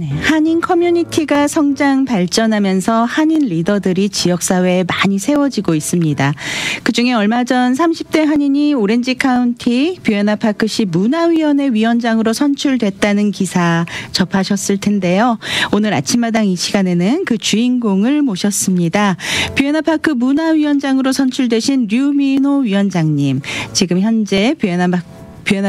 네, 한인 커뮤니티가 성장 발전하면서 한인 리더들이 지역사회에 많이 세워지고 있습니다. 그중에 얼마 전 30대 한인이 오렌지 카운티 뷰에나 파크시 문화위원회 위원장으로 선출됐다는 기사 접하셨을 텐데요. 오늘 아침마당 이 시간에는 그 주인공을 모셨습니다. 뷰에나 파크 문화위원장으로 선출되신 류민호 위원장님, 지금 현재 뷰에나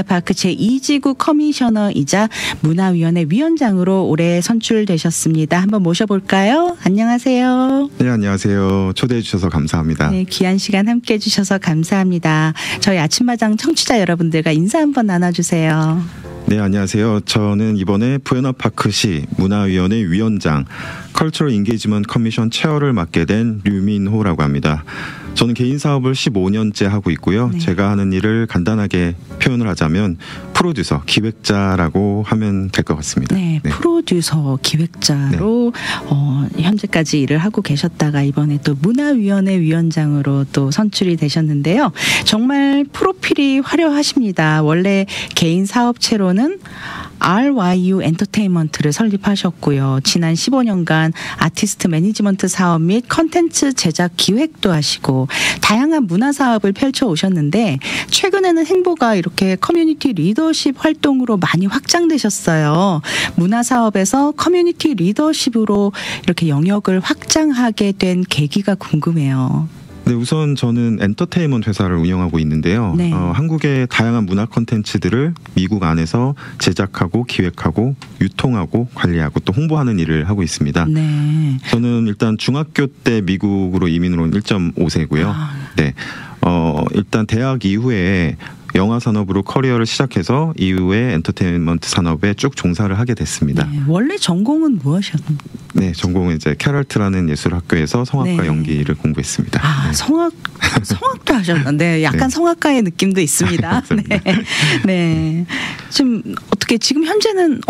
파크 제2지구 커미셔너이자 문화위원회 위원장으로 올해 선출되셨습니다. 한번 모셔볼까요? 안녕하세요. 네, 안녕하세요. 초대해 주셔서 감사합니다. 네, 귀한 시간 함께해 주셔서 감사합니다. 저희 아침마당 청취자 여러분들과 인사 한번 나눠주세요. 네, 안녕하세요. 저는 이번에 뷰에나 파크시 문화위원회 위원장 컬처럴 인게이지먼트 커미션 체어를 맡게 된 류민호라고 합니다. 저는 개인 사업을 15년째 하고 있고요. 네. 제가 하는 일을 간단하게 표현을 하자면 프로듀서, 기획자라고 하면 될 것 같습니다. 네, 네. 프로듀서, 기획자로 현재까지 일을 하고 계셨다가 이번에 또 문화위원회 위원장으로 또 선출이 되셨는데요. 정말 프로필이 화려하십니다. 원래 개인 사업체로는 RYU 엔터테인먼트를 설립하셨고요. 지난 15년간 아티스트 매니지먼트 사업 및 컨텐츠 제작 기획도 하시고 다양한 문화 사업을 펼쳐오셨는데 최근에는 행보가 이렇게 커뮤니티 리더십 활동으로 많이 확장되셨어요. 문화 사업에서 커뮤니티 리더십으로 이렇게 영역을 확장하게 된 계기가 궁금해요. 네, 우선 저는 엔터테인먼트 회사를 운영하고 있는데요. 네. 한국의 다양한 문화 콘텐츠들을 미국 안에서 제작하고 기획하고 유통하고 관리하고 또 홍보하는 일을 하고 있습니다. 네. 저는 일단 중학교 때 미국으로 이민을 온 1.5세고요. 네, 일단 대학 이후에 영화 산업으로 커리어를 시작해서 이후에 엔터테인먼트 산업에 쭉 종사를 하게 됐습니다. 네, 원래 전공은 무엇이었나요? 네, 전공은 이제 캐럴트라는 예술학교에서 성악과 네. 연기를 공부했습니다. 아, 네. 성악도 하셨는데 약간 네. 성악가의 느낌도 있습니다. 네. 네. 지금 현재는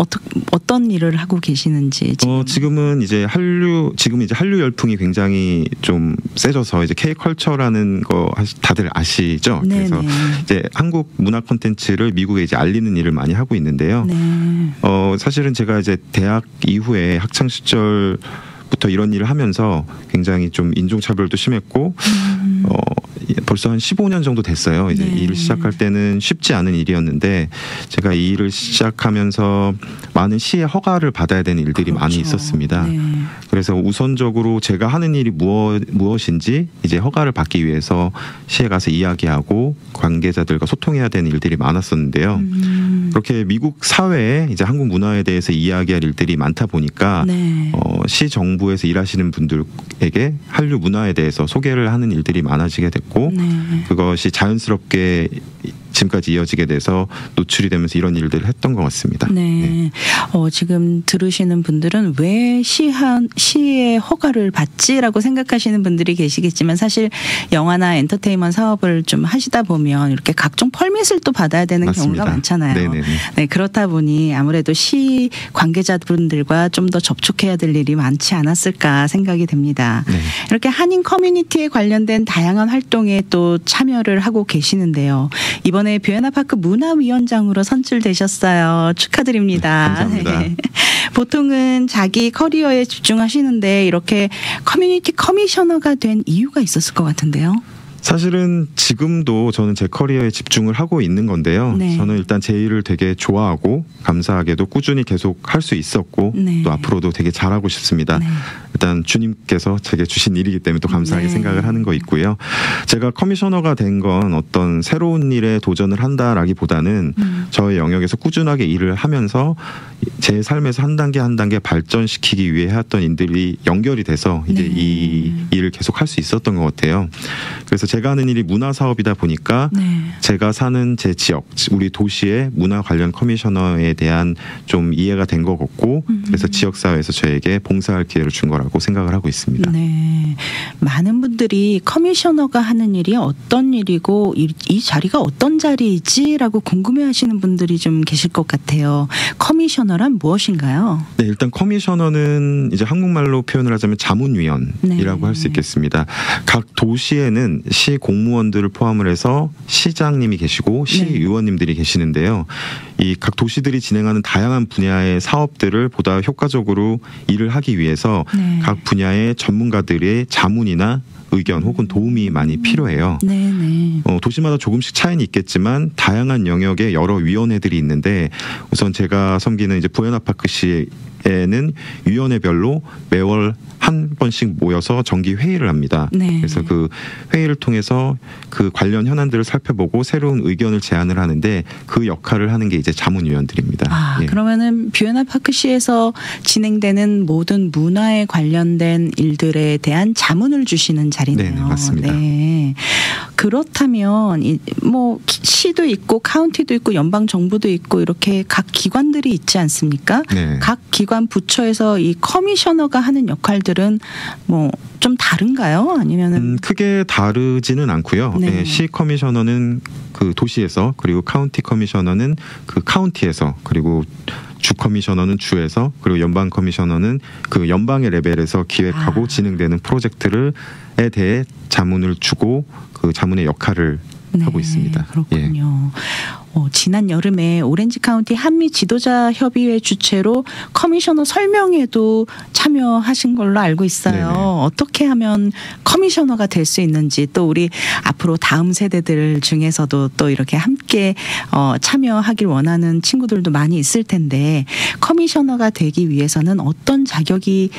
어떤 일을 하고 계시는지 지금은 이제 한류 열풍이 굉장히 좀 세져서 이제 K-컬처라는 거 다들 아시죠? 네네. 그래서 이제 한국 문화 콘텐츠를 미국에 이제 알리는 일을 많이 하고 있는데요. 네. 사실은 제가 이제 대학 이후에 학창 시절부터 이런 일을 하면서 굉장히 좀 인종차별도 심했고 벌써 한 15년 정도 됐어요. 이제 네. 이 일을 시작할 때는 쉽지 않은 일이었는데 제가 이 일을 시작하면서 많은 시의 허가를 받아야 되는 일들이 그렇죠. 많이 있었습니다. 네. 그래서 우선적으로 제가 하는 일이 무엇인지 이제 허가를 받기 위해서 시에 가서 이야기하고 관계자들과 소통해야 되는 일들이 많았었는데요. 그렇게 미국 사회에 이제 한국 문화에 대해서 이야기할 일들이 많다 보니까 네. 시 정부에서 일하시는 분들에게 한류 문화에 대해서 소개를 하는 일들이 많아지게 됐고 네. 그것이 자연스럽게 지금까지 이어지게 돼서 노출이 되면서 이런 일들을 했던 것 같습니다. 네. 네. 지금 들으시는 분들은 왜 시의 허가를 받지라고 생각하시는 분들이 계시겠지만 사실 영화나 엔터테인먼트 사업을 좀 하시다 보면 이렇게 각종 펄밋을 또 받아야 되는 맞습니다. 경우가 많잖아요. 네네네. 네, 그렇다 보니 아무래도 시 관계자분들과 좀 더 접촉해야 될 일이 많지 않았을까 생각이 됩니다. 네. 이렇게 한인 커뮤니티에 관련된 다양한 활동에 또 참여를 하고 계시는데요. 이번에 뷰에나 파크 문화위원장으로 선출되셨어요. 축하드립니다. 네, 감사합니다. 네. 보통은 자기 커리어에 집중하시는데 이렇게 커뮤니티 커미셔너가 된 이유가 있었을 것 같은데요. 사실은 지금도 저는 제 커리어에 집중을 하고 있는 건데요. 네. 저는 일단 제 일을 되게 좋아하고 감사하게도 꾸준히 계속 할 수 있었고 네. 또 앞으로도 되게 잘하고 싶습니다. 네. 일단 주님께서 제게 주신 일이기 때문에 또 감사하게 네. 생각을 하는 거 있고요. 제가 커미셔너가 된 건 어떤 새로운 일에 도전을 한다라기보다는 저의 영역에서 꾸준하게 일을 하면서 제 삶에서 한 단계 한 단계 발전시키기 위해 했던 일들이 연결이 돼서 이제 네. 이 일을 계속 할 수 있었던 것 같아요. 그래서 제가 하는 일이 문화 사업이다 보니까 네. 제가 사는 제 지역, 우리 도시의 문화 관련 커미셔너에 대한 좀 이해가 된 것 같고 그래서 지역 사회에서 저에게 봉사할 기회를 준 거라고 생각을 하고 있습니다. 네, 많은 분들이 커미셔너가 하는 일이 어떤 일이고 이 자리가 어떤 자리이지라고 궁금해하시는 모르시는 분들이 좀 계실 것 같아요. 커미셔너란 무엇인가요? 네, 일단 커미셔너는 이제 한국말로 표현을 하자면 자문위원이라고 네. 할 수 있겠습니다. 각 도시에는 시 공무원들을 포함을 해서 시장님이 계시고 시의원님들이 계시는데요. 이 각 도시들이 진행하는 다양한 분야의 사업들을 보다 효과적으로 일을 하기 위해서 네. 각 분야의 전문가들의 자문이나 의견 혹은 도움이 많이 필요해요. 네네. 도시마다 조금씩 차이는 있겠지만 다양한 영역의 여러 위원회들이 있는데 우선 제가 섬기는 이제 부에나파크시에는 위원회별로 매월 한 번씩 모여서 정기 회의를 합니다. 네. 그래서 그 회의를 통해서 그 관련 현안들을 살펴보고 새로운 의견을 제안을 하는데 그 역할을 하는 게 이제 자문위원들입니다. 아, 예. 그러면은 뷰에나파크시에서 진행되는 모든 문화에 관련된 일들에 대한 자문을 주시는 자리네요. 네, 맞습니다. 네. 그렇다면 뭐 시도 있고 카운티도 있고 연방 정부도 있고 이렇게 각 기관들이 있지 않습니까? 네. 각 기관 부처에서 이 커미셔너가 하는 역할들은 뭐 좀 다른가요? 아니면은 크게 다르지는 않고요. 네. 네, 시 커미셔너는 그 도시에서 그리고 카운티 커미셔너는 그 카운티에서 그리고 주 커미셔너는 주에서 그리고 연방 커미셔너는 그 연방의 레벨에서 기획하고 진행되는 프로젝트에 대해 자문을 주고 그 자문의 역할을 하고 있습니다. 그렇군요. 지난 여름에 오렌지 카운티 한미 지도자 협의회 주최로 커미셔너 설명회도 참여하신 걸로 알고 있어요. 네네. 어떻게 하면 커미셔너가 될 수 있는지 또 우리 앞으로 다음 세대들 중에서도 또 이렇게 함께 참여하길 원하는 친구들도 많이 있을 텐데 커미셔너가 되기 위해서는 어떤 자격이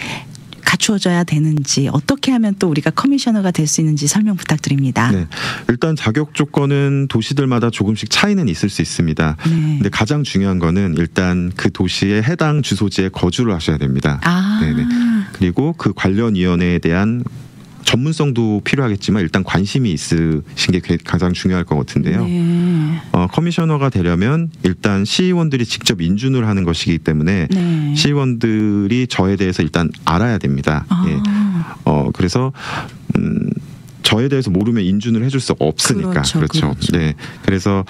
갖추어져야 되는지 어떻게 하면 또 우리가 커미셔너가 될 수 있는지 설명 부탁드립니다. 네, 일단 자격 조건은 도시들마다 조금씩 차이는 있을 수 있습니다. 네. 근데 가장 중요한 거는 일단 그 도시의 해당 주소지에 거주를 하셔야 됩니다. 아. 네네. 그리고 그 관련 위원회에 대한 전문성도 필요하겠지만 일단 관심이 있으신 게 가장 중요할 것 같은데요. 네. 커미셔너가 되려면 일단 시의원들이 직접 인준을 하는 것이기 때문에 네. 시의원들이 저에 대해서 일단 알아야 됩니다. 아. 예. 그래서 저에 대해서 모르면 인준을 해줄 수 없으니까. 그렇죠. 네. 그래서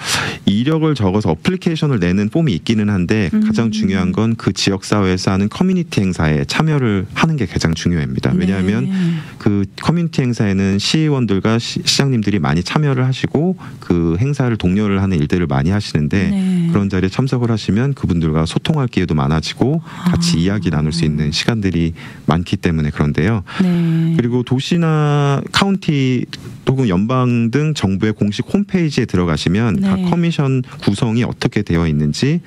이력을 적어서 어플리케이션을 내는 폼이 있기는 한데 가장 중요한 건 그 지역 사회에서 하는 커뮤니티 행사에 참여를 하는 게 가장 중요합니다. 왜냐하면 그 커뮤니티 행사에는 시의원들과 시장님들이 많이 참여를 하시고 그 행사를 독려를 하는 일들을 많이 하시는데 그런 자리에 참석을 하시면 그분들과 소통할 기회도 많아지고 같이 이야기 나눌 수 있는 시간들이 많기 때문에 그런데요. 네. 그리고 도시나 카운티 혹은 연방 등 정부의 공식 홈페이지에 들어가시면 각 커미션 구성이 어떻게 되어 있는지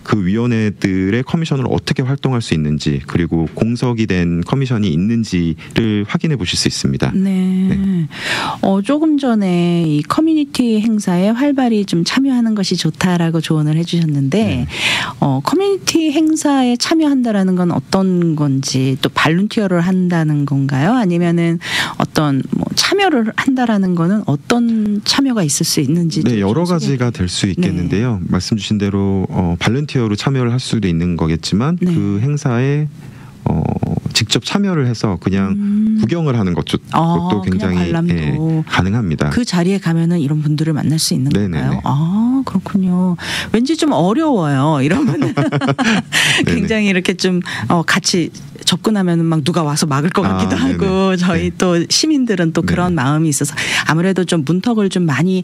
그 위원회들의 커미션을 어떻게 활동할 수 있는지 그리고 공석이 된 커미션이 있는지를 확인해 보실 수 있습니다. 네. 조금 전에 이 커뮤니티 행사에 활발히 좀 참여하는 것이 좋다라고 조언을 해주셨는데 커뮤니티 행사에 참여한다라는 건 어떤 건지 또 발룬티어를 한다는 건가요? 아니면은 어떤 뭐 참여를 한다라는 거는 어떤 참여가 있을 수 있는지 네, 여러 가지가 될 수 있겠는데요. 말씀 주신 대로 발룬티어로 참여를 할 수도 있는 거겠지만 그 행사에 직접 참여를 해서 그냥 구경을 하는 것도 굉장히 가능합니다. 그 자리에 가면은 이런 분들을 만날 수 있는 건가요? 아, 그렇군요. 왠지 좀 어려워요. 이런 분은 굉장히 이렇게 좀 같이 접근하면 막 누가 와서 막을 것 같기도 하고 저희 또 시민들은 또 그런 마음이 있어서 아무래도 좀 문턱을 좀 많이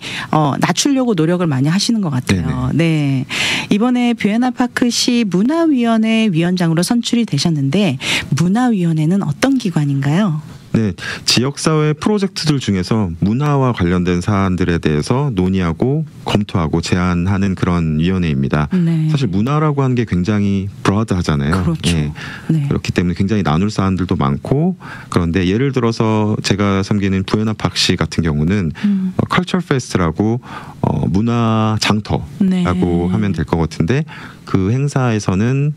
낮추려고 노력을 많이 하시는 것 같아요. 네. 이번에 뷰에나파크시 문화위원회 위원장으로 선출이 되셨는데 문화위원회는 어떤 기관인가요? 네, 지역사회 프로젝트들 중에서 문화와 관련된 사안들에 대해서 논의하고 검토하고 제안하는 그런 위원회입니다. 사실 문화라고 하는 게 굉장히 브로드하잖아요. 그렇죠. 그렇기 때문에 굉장히 나눌 사안들도 많고 그런데 예를 들어서 제가 섬기는 부에나파크시 같은 경우는 컬처 페스트라고 문화 장터라고 하면 될 것 같은데 그 행사에서는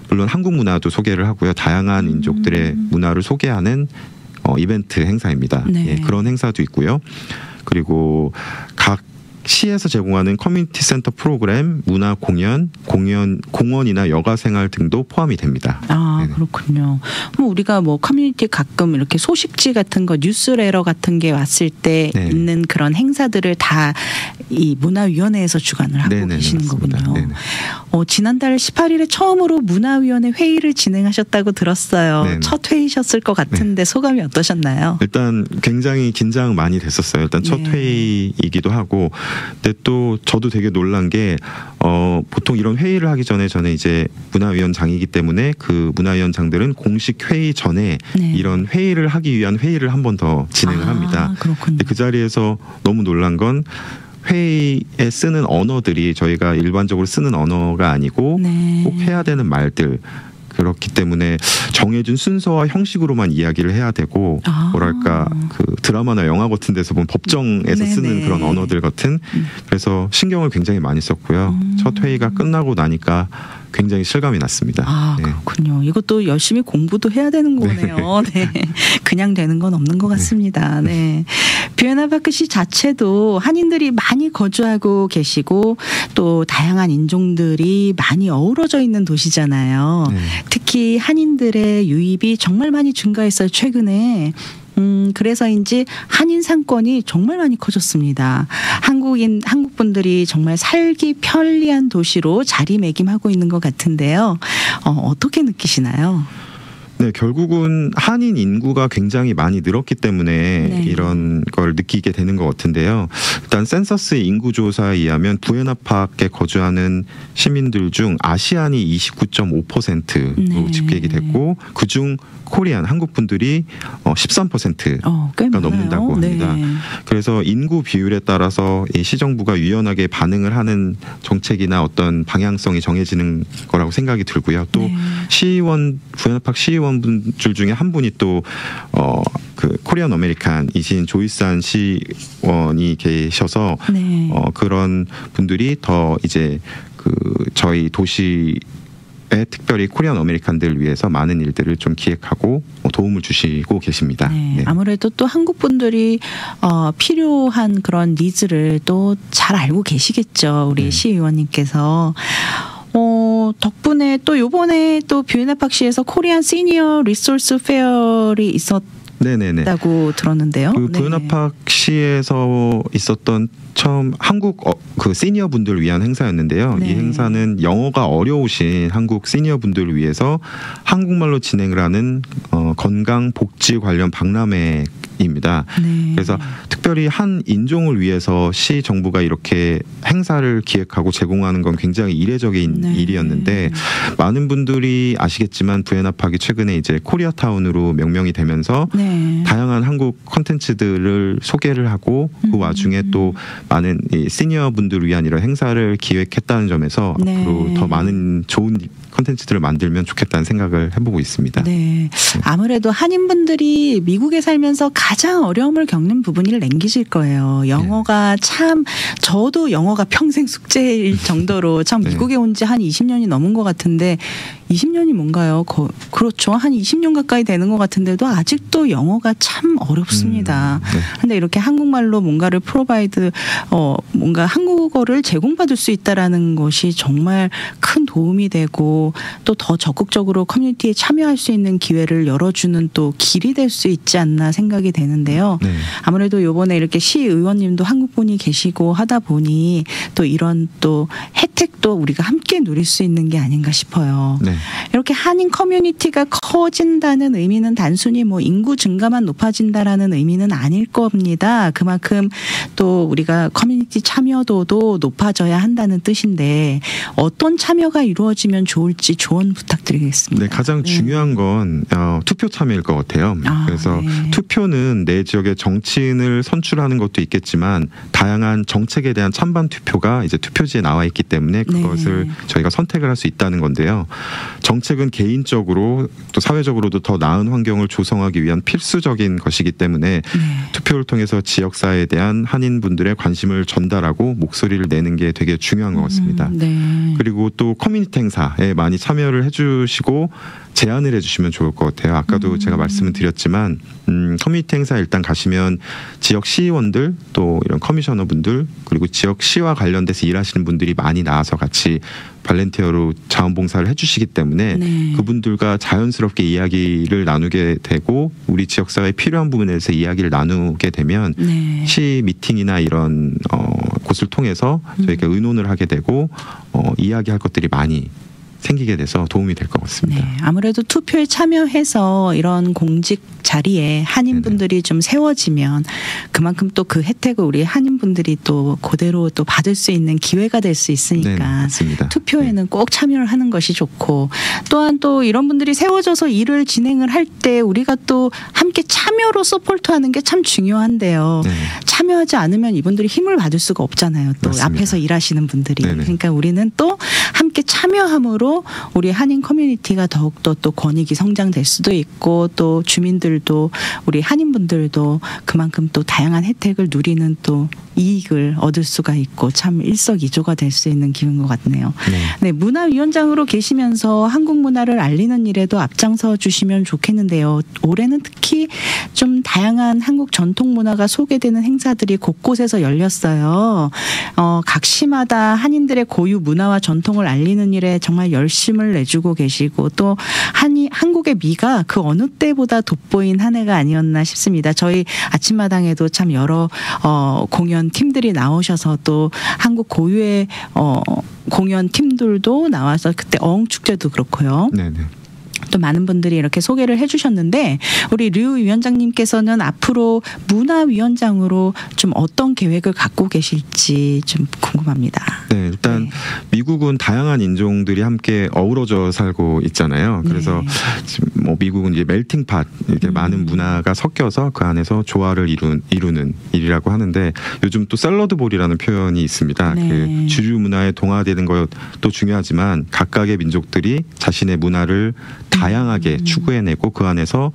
물론 한국 문화도 소개를 하고요. 다양한 민족들의 문화를 소개하는 이벤트 행사입니다. 그런 행사도 있고요. 그리고 각 시에서 제공하는 커뮤니티 센터 프로그램, 문화 공원이나 여가 생활 등도 포함이 됩니다. 아, 네네. 그렇군요. 뭐 우리가 뭐 커뮤니티 가끔 이렇게 소식지 같은 거 뉴스레터 같은 게 왔을 때 네. 있는 그런 행사들을 다 이 문화위원회에서 주관을 하고 네네, 계시는 맞습니다. 거군요. 네네. 지난달 18일에 처음으로 문화위원회 회의를 진행하셨다고 들었어요. 네네. 첫 회의셨을 것 같은데 소감이 어떠셨나요? 일단 굉장히 긴장 많이 됐었어요. 일단 첫 네. 회의이기도 하고, 근데 또 저도 되게 놀란 게 보통 이런 회의를 하기 전에 저는 이제 문화위원장이기 때문에 그 문화위원장들은 공식 회의 전에 네. 이런 회의를 하기 위한 회의를 한 번 더 진행을 합니다. 그렇군요. 근데 그 자리에서 너무 놀란 건 회의에 쓰는 언어들이 저희가 일반적으로 쓰는 언어가 아니고 네. 꼭 해야 되는 말들, 그렇기 때문에 정해진 순서와 형식으로만 이야기를 해야 되고, 뭐랄까 그 드라마나 영화 같은 데서 보면 법정에서 네네. 쓰는 그런 언어들 같은, 그래서 신경을 굉장히 많이 썼고요. 첫 회의가 끝나고 나니까 굉장히 실감이 났습니다. 아, 네. 그렇군요. 이것도 열심히 공부도 해야 되는 거네요. 네. 그냥 되는 건 없는 것 같습니다. 네. 뷰에나파크시 자체도 한인들이 많이 거주하고 계시고 또 다양한 인종들이 많이 어우러져 있는 도시잖아요. 네. 특히 한인들의 유입이 정말 많이 증가했어요, 최근에. 그래서인지 한인 상권이 정말 많이 커졌습니다. 한국 분들이 정말 살기 편리한 도시로 자리매김하고 있는 것 같은데요. 어떻게 느끼시나요? 네, 결국은 한인 인구가 굉장히 많이 늘었기 때문에 네. 이런 걸 느끼게 되는 것 같은데요. 일단 센서스 인구조사에 의하면 부에나파크에 거주하는 시민들 중 아시안이 29.5%로 네. 집계가 됐고, 그중 코리안 한국 분들이 13%가 꽤 많아요. 넘는다고 합니다. 네. 그래서 인구 비율에 따라서 이 시정부가 유연하게 반응을 하는 정책이나 어떤 방향성이 정해지는 거라고 생각이 들고요. 또 네. 시의원, 부에나파크 시의원분들 중에 한 분이 또 그 코리안 아메리칸이신 조이산 시의원이 계셔서 네. 그런 분들이 더 이제 그 저희 도시 특별히 코리안 아메리칸들을 위해서 많은 일들을 좀 기획하고 도움을 주시고 계십니다. 네, 네. 아무래도 또 한국 분들이 필요한 그런 니즈를 또 잘 알고 계시겠죠. 우리 네. 시의원님께서. 덕분에 또 요번에 또 뷰에나파크시에서 코리안 시니어 리소스 페어리 네네네. 있었다고 들었는데요. 그 네. 부에나파크시에서 있었던 처음 한국 그 시니어 분들을 위한 행사였는데요. 네. 이 행사는 영어가 어려우신 한국 시니어 분들을 위해서 한국말로 진행을 하는 건강 복지 관련 박람회입니다. 네. 그래서 특별히 한 인종을 위해서 시 정부가 이렇게 행사를 기획하고 제공하는 건 굉장히 이례적인 네. 일이었는데, 많은 분들이 아시겠지만 부에나파크가 최근에 이제 코리아타운으로 명명이 되면서 네. 다양한 한국 콘텐츠들을 소개를 하고 그 와중에 또 많은 이 시니어 분들을 위한 이런 행사를 기획했다는 점에서 네. 앞으로 더 많은 좋은 콘텐츠들을 만들면 좋겠다는 생각을 해보고 있습니다. 네. 아무래도 한인분들이 미국에 살면서 가장 어려움을 겪는 부분이 랭귀지일 거예요. 영어가 참, 저도 영어가 평생 숙제일 정도로 참 네. 미국에 온 지 한 20년이 넘은 것 같은데, 20년이 뭔가요? 그렇죠. 한 20년 가까이 되는 것 같은데도 아직도 영어가 참 어렵습니다. 네. 근데 이렇게 한국말로 뭔가를 뭔가 한국어를 제공받을 수 있다라는 것이 정말 큰 도움이 되고 또 더 적극적으로 커뮤니티에 참여할 수 있는 기회를 열어주는 또 길이 될 수 있지 않나 생각이 되는데요. 네. 아무래도 요번에 이렇게 시의원님도 한국분이 계시고 하다 보니 또 이런 또 혜택도 우리가 함께 누릴 수 있는 게 아닌가 싶어요. 네. 이렇게 한인 커뮤니티가 커진다는 의미는 단순히 뭐 인구 증가만 높아진다라는 의미는 아닐 겁니다. 그만큼 또 우리가 커뮤니티 참여도도 높아져야 한다는 뜻인데, 어떤 참여가 이루어지면 좋을지 조언 부탁드리겠습니다. 네, 가장 중요한 건 투표 참여일 것 같아요. 그래서 네. 투표는 내 지역의 정치인을 선출하는 것도 있겠지만 다양한 정책에 대한 찬반 투표가 이제 투표지에 나와 있기 때문에 그것을 네. 저희가 선택을 할 수 있다는 건데요. 정책은 개인적으로 또 사회적으로도 더 나은 환경을 조성하기 위한 필수적인 것이기 때문에 투표를 통해서 지역사회에 대한 한인분들의 관심을 전달하고 목소리를 내는 게 되게 중요한 것 같습니다. 그리고 또 커뮤니티 행사에 많이 참여를 해주시고 제안을 해주시면 좋을 것 같아요. 아까도 제가 말씀을 드렸지만 커뮤니티 행사 일단 가시면 지역 시의원들 또 이런 커미셔너분들 그리고 지역 시와 관련돼서 일하시는 분들이 많이 나와서 같이 발렌티어로 자원봉사를 해주시기 때문에 그분들과 자연스럽게 이야기를 나누게 되고 우리 지역사회에 필요한 부분에 대해서 이야기를 나누게 되면 시 미팅이나 이런 곳을 통해서 저희가 의논을 하게 되고 이야기할 것들이 많이 생기게 돼서 도움이 될 것 같습니다. 네, 아무래도 투표에 참여해서 이런 공직 자리에 한인분들이 좀 세워지면 그만큼 또 그 혜택을 우리 한인분들이 또 그대로 또 받을 수 있는 기회가 될 수 있으니까 투표에는 꼭 참여를 하는 것이 좋고 또한 또 이런 분들이 세워져서 일을 진행을 할 때 우리가 또 함께 참여로 서포트하는 게 참 중요한데요. 참여하지 않으면 이분들이 힘을 받을 수가 없잖아요. 또 맞습니다. 앞에서 일하시는 분들이. 그러니까 우리는 또 함께 참여함으로 우리 한인 커뮤니티가 더욱더 또 권익이 성장될 수도 있고 또 주민들도 우리 한인분들도 그만큼 또 다양한 혜택을 누리는 또 이익을 얻을 수가 있고 참 일석이조가 될 수 있는 기회인 것 같네요. 네, 문화위원장으로 계시면서 한국 문화를 알리는 일에도 앞장서 주시면 좋겠는데요. 올해는 특히 좀 다양한 한국 전통 문화가 소개되는 행사들이 곳곳에서 열렸어요. 각 시마다 한인들의 고유 문화와 전통을 알리는 일에 정말 열심을 내주고 계시고 또 한국의 미가 그 어느 때보다 돋보인 한 해가 아니었나 싶습니다. 저희 아침마당에도 참 여러 공연 팀들이 나오셔서 또 한국 고유의 공연 팀들도 나와서 그때 어흥축제도 그렇고요. 또 많은 분들이 이렇게 소개를 해주셨는데 우리 류 위원장님께서는 앞으로 문화위원장으로 좀 어떤 계획을 갖고 계실지 좀 궁금합니다. 네, 일단 미국은 다양한 인종들이 함께 어우러져 살고 있잖아요. 그래서 지금 뭐 미국은 이제 멜팅팟 이렇게 많은 문화가 섞여서 그 안에서 조화를 이루는 일이라고 하는데 요즘 또 샐러드볼이라는 표현이 있습니다. 그 주류 문화에 동화되는 것도 중요하지만 각각의 민족들이 자신의 문화를 다양하게 추구해내고 그 안에서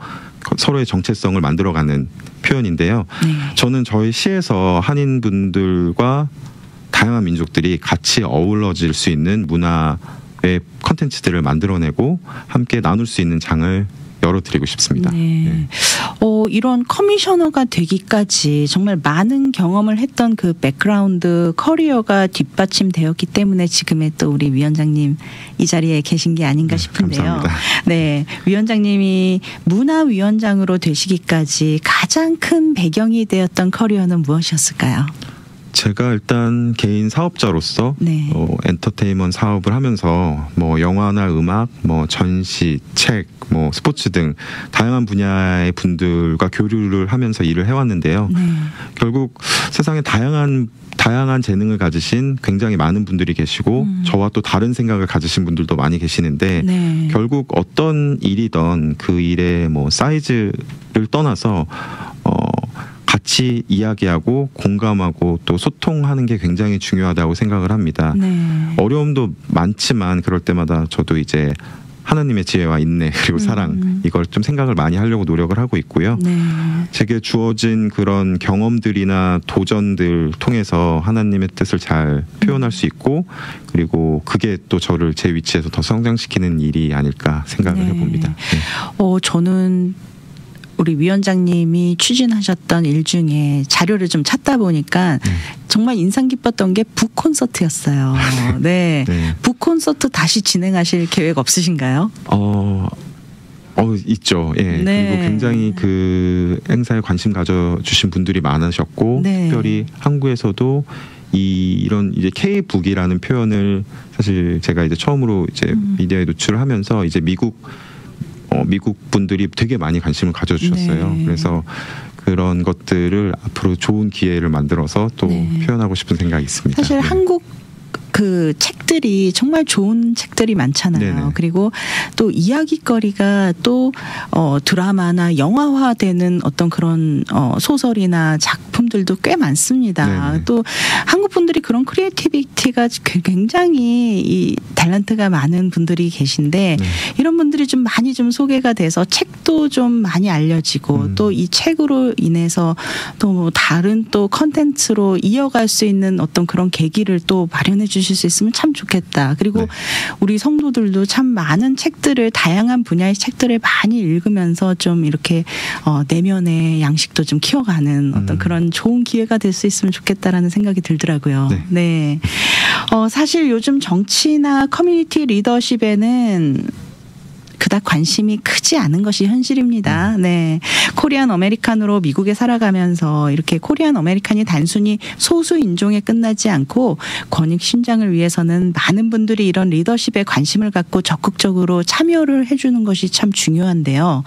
서로의 정체성을 만들어가는 표현인데요. 저는 저희 시에서 한인분들과 다양한 민족들이 같이 어우러질 수 있는 문화의 콘텐츠들을 만들어내고 함께 나눌 수 있는 장을 열어드리고 싶습니다. 이런 커미셔너가 되기까지 정말 많은 경험을 했던 그 백그라운드 커리어가 뒷받침되었기 때문에 지금의 또 우리 위원장님 이 자리에 계신 게 아닌가 싶은데요. 감사합니다. 네, 위원장님이 문화위원장으로 되시기까지 가장 큰 배경이 되었던 커리어는 무엇이었을까요? 제가 일단 개인 사업자로서 엔터테인먼트 사업을 하면서 뭐 영화나 음악, 뭐 전시, 책, 뭐 스포츠 등 다양한 분야의 분들과 교류를 하면서 일을 해왔는데요. 결국 세상에 다양한 재능을 가지신 굉장히 많은 분들이 계시고 저와 또 다른 생각을 가지신 분들도 많이 계시는데 결국 어떤 일이든 그 일의 뭐 사이즈를 떠나서 같이 이야기하고 공감하고 또 소통하는 게 굉장히 중요하다고 생각을 합니다. 어려움도 많지만 그럴 때마다 저도 이제 하나님의 지혜와 인내 그리고 사랑 이걸 좀 생각을 많이 하려고 노력을 하고 있고요. 제게 주어진 그런 경험들이나 도전들 통해서 하나님의 뜻을 잘 표현할 수 있고 그리고 그게 또 저를 제 위치에서 더 성장시키는 일이 아닐까 생각을 해봅니다. 저는 우리 위원장님이 추진하셨던 일 중에 자료를 좀 찾다 보니까 정말 인상 깊었던 게 북콘서트였어요. 북 콘서트 다시 진행하실 계획 없으신가요? 있죠. 그리고 굉장히 그 행사에 관심 가져주신 분들이 많으셨고 특별히 한국에서도 이런 이제 K북이라는 표현을 사실 제가 이제 처음으로 이제 미디어에 노출을 하면서 이제 미국 분들이 되게 많이 관심을 가져주셨어요. 그래서 그런 것들을 앞으로 좋은 기회를 만들어서 또 표현하고 싶은 생각이 있습니다. 사실 한국 그 책들이 정말 좋은 책들이 많잖아요. 그리고 또 이야기거리가 또 드라마나 영화화되는 어떤 그런 소설이나 작품들 경험들도 꽤 많습니다. 네네. 또 한국 분들이 그런 크리에이티비티가 굉장히 이 탤런트가 많은 분들이 계신데 네. 이런 분들이 좀 많이 좀 소개가 돼서 책도 좀 많이 알려지고 또 이 책으로 인해서 또 뭐 다른 또 컨텐츠로 이어갈 수 있는 어떤 그런 계기를 또 마련해 주실 수 있으면 참 좋겠다. 그리고 네. 우리 성도들도 참 많은 책들을 다양한 분야의 책들을 많이 읽으면서 좀 이렇게 내면의 양식도 좀 키워가는 어떤 그런 좋은 기회가 될 수 있으면 좋겠다라는 생각이 들더라고요. 네. 네. 사실 요즘 정치나 커뮤니티 리더십에는 그닥 관심이 크지 않은 것이 현실입니다. 네. 코리안 아메리칸으로 미국에 살아가면서 이렇게 코리안 아메리칸이 단순히 소수 인종에 끝나지 않고 권익 신장을 위해서는 많은 분들이 이런 리더십에 관심을 갖고 적극적으로 참여를 해주는 것이 참 중요한데요.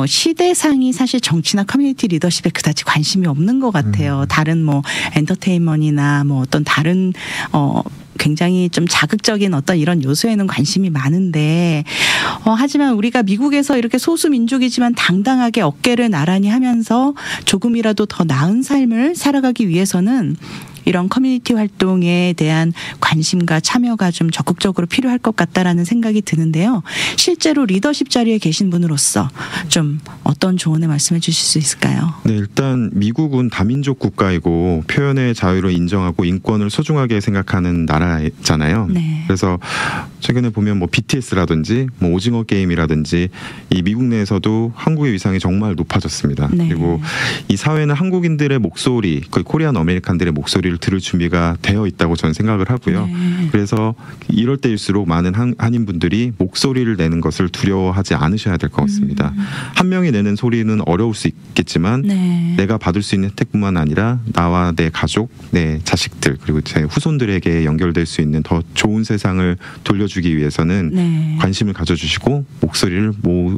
시대상이 사실 정치나 커뮤니티 리더십에 그다지 관심이 없는 것 같아요. 다른 뭐 엔터테인먼트나 뭐 어떤 다른 굉장히 좀 자극적인 어떤 이런 요소에는 관심이 많은데 하지만 우리가 미국에서 이렇게 소수 민족이지만 당당하게 어깨를 나란히 하면서 조금이라도 더 나은 삶을 살아가기 위해서는 이런 커뮤니티 활동에 대한 관심과 참여가 좀 적극적으로 필요할 것 같다라는 생각이 드는데요. 실제로 리더십 자리에 계신 분으로서 좀 어떤 조언을 말씀해 주실 수 있을까요? 네, 일단 미국은 다민족 국가이고 표현의 자유를 인정하고 인권을 소중하게 생각하는 나라잖아요. 네. 그래서 최근에 보면 뭐 BTS라든지 뭐 오징어 게임이라든지 이 미국 내에서도 한국의 위상이 정말 높아졌습니다. 네. 그리고 이 사회는 한국인들의 목소리, 거의 코리안 아메리칸들의 목소리를 들을 준비가 되어 있다고 저는 생각을 하고요. 네. 그래서 이럴 때일수록 많은 한인분들이 목소리를 내는 것을 두려워하지 않으셔야 될 것 같습니다. 한 명이 내는 소리는 어려울 수 있겠지만 네. 내가 받을 수 있는 혜택뿐만 아니라 나와 내 가족, 내 자식들 그리고 제 후손들에게 연결될 수 있는 더 좋은 세상을 돌려주기 위해서는 네. 관심을 가져주시고 목소리를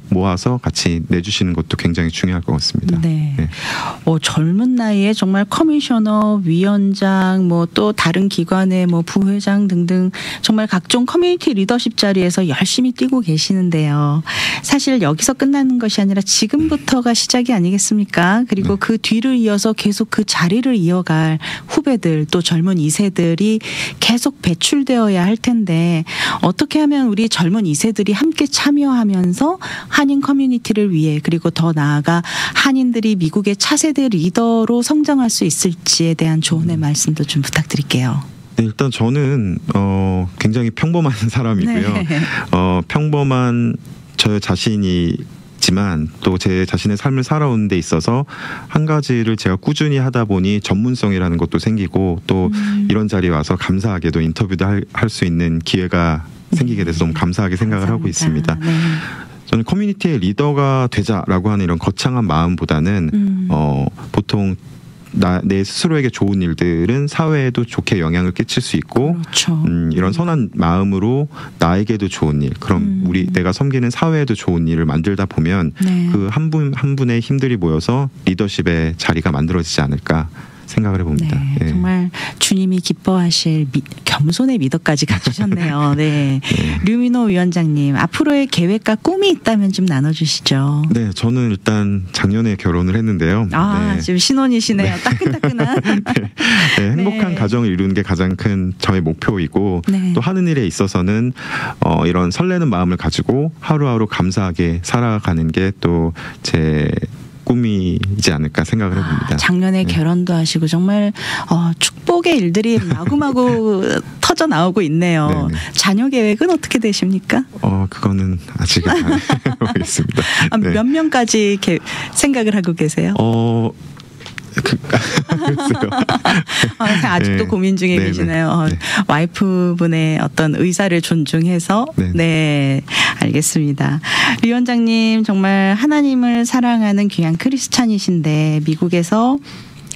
모아서 같이 내주시는 것도 굉장히 중요할 것 같습니다. 네. 네. 젊은 나이에 정말 커미셔너, 위원장, 뭐 또 다른 기관의 뭐 부회장 등등 정말 각종 커뮤니티 리더십 자리에서 열심히 뛰고 계시는데요. 사실 여기서 끝나는 것이 아니라 지금부터가 시작이 아니겠습니까? 그리고 그 뒤를 이어서 계속 그 자리를 이어갈 후배들 또 젊은 2세들이 계속 배출되어야 할 텐데 어떻게 하면 우리 젊은 2세들이 함께 참여하면서 한인 커뮤니티를 위해 그리고 더 나아가 한인들이 미국의 차세대 리더로 성장할 수 있을지에 대한 조언의 말씀도 좀 부탁드릴게요. 네, 일단 저는 굉장히 평범한 사람이고요. 네. 평범한 저 자신이지만 또 제 자신의 삶을 살아오는 데 있어서 한 가지를 제가 꾸준히 하다 보니 전문성이라는 것도 생기고 또 이런 자리에 와서 감사하게도 인터뷰도 할 수 있는 기회가 생기게 돼서 너무 감사하게 생각을 하고 있습니다. 네. 저는 커뮤니티의 리더가 되자라고 하는 이런 거창한 마음보다는 보통 내 스스로에게 좋은 일들은 사회에도 좋게 영향을 끼칠 수 있고 그렇죠. 이런 선한 마음으로 나에게도 좋은 일 그럼 내가 섬기는 사회에도 좋은 일을 만들다 보면 네. 그 한 분 한 분의 힘들이 모여서 리더십의 자리가 만들어지지 않을까 생각을 해봅니다. 네, 예. 정말 주님이 기뻐하실 겸손의 미덕까지 갖추셨네요. 네. 류민호 위원장님 앞으로의 계획과 꿈이 있다면 좀 나눠주시죠. 네, 저는 일단 작년에 결혼을 했는데요. 아, 네. 지금 신혼이시네요. 따끈따끈한. 네, 행복한 네. 가정을 이루는 게 가장 큰 저의 목표이고 네. 또 하는 일에 있어서는 이런 설레는 마음을 가지고 하루하루 감사하게 살아가는 게 또 제 꿈이지 않을까 생각을 해봅니다. 작년에 네. 결혼도 하시고 정말 축복의 일들이 마구마구 터져 나오고 있네요. 네네. 자녀 계획은 어떻게 되십니까? 그거는 아직은 안 해보겠습니다. 네. 몇 명까지 이렇게 생각을 하고 계세요? 글쎄요. 아직도 네. 고민 중에 네네. 계시네요. 네. 와이프분의 어떤 의사를 존중해서 네네. 네, 알겠습니다. 위원장님 정말 하나님을 사랑하는 귀한 크리스찬이신데 미국에서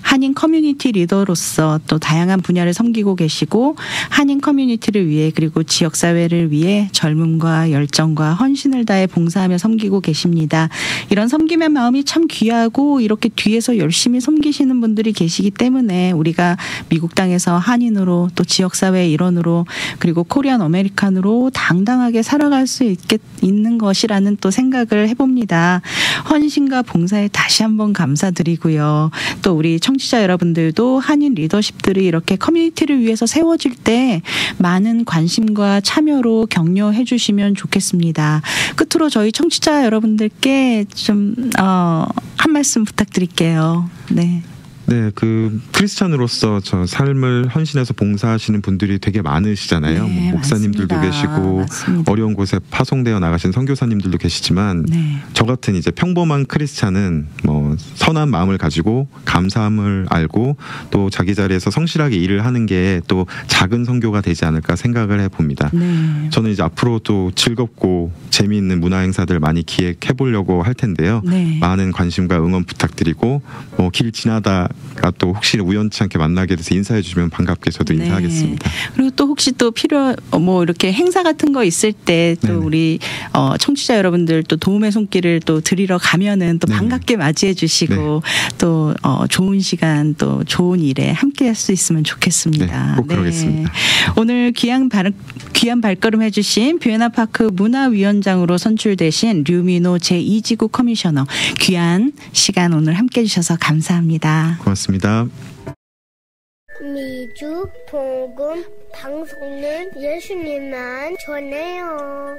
한인 커뮤니티 리더로서 또 다양한 분야를 섬기고 계시고 한인 커뮤니티를 위해 그리고 지역사회를 위해 젊음과 열정과 헌신을 다해 봉사하며 섬기고 계십니다. 이런 섬김의 마음이 참 귀하고 이렇게 뒤에서 열심히 섬기시는 분들이 계시기 때문에 우리가 미국 땅에서 한인으로 또 지역사회의 일원으로 그리고 코리안 아메리칸으로 당당하게 살아갈 수 있는 것이라는 또 생각을 해봅니다. 헌신과 봉사에 다시 한번 감사드리고요. 또 우리 청취자 여러분들도 한인 리더십들이 이렇게 커뮤니티를 위해서 세워질 때 많은 관심과 참여로 격려해 주시면 좋겠습니다. 끝으로 저희 청취자 여러분들께 좀 한 말씀 부탁드릴게요. 네. 네, 그 크리스찬으로서 저 삶을 헌신해서 봉사하시는 분들이 되게 많으시잖아요. 네, 뭐 목사님들도 맞습니다. 계시고 맞습니다. 어려운 곳에 파송되어 나가신 선교사님들도 계시지만 네. 저 같은 이제 평범한 크리스찬은 뭐 선한 마음을 가지고 감사함을 알고 또 자기 자리에서 성실하게 일을 하는 게 또 작은 선교가 되지 않을까 생각을 해봅니다. 네. 저는 이제 앞으로도 즐겁고 재미있는 문화 행사들 많이 기획해 보려고 할 텐데요. 네. 많은 관심과 응원 부탁드리고 뭐 길 지나다가 또 혹시 우연치 않게 만나게 돼서 인사해 주시면 반갑게 저도 네. 인사하겠습니다. 그리고 또 혹시 또 뭐 이렇게 행사 같은 거 있을 때 또 네네. 우리 청취자 여러분들 또 도움의 손길을 또 드리러 가면은 또 네네. 반갑게 맞이해 주시고 또 좋은 시간 또 좋은 일에 함께 할 수 있으면 좋겠습니다. 네, 꼭 그러겠습니다. 오늘 귀한 발걸음 해주신 뷰에나파크 문화위원장으로 선출되신 류민호 제2지구 커미셔너 귀한 시간 오늘 함께 해주셔서 감사합니다. 고맙습니다. 미주 복음 방송은 예수님만 전해요.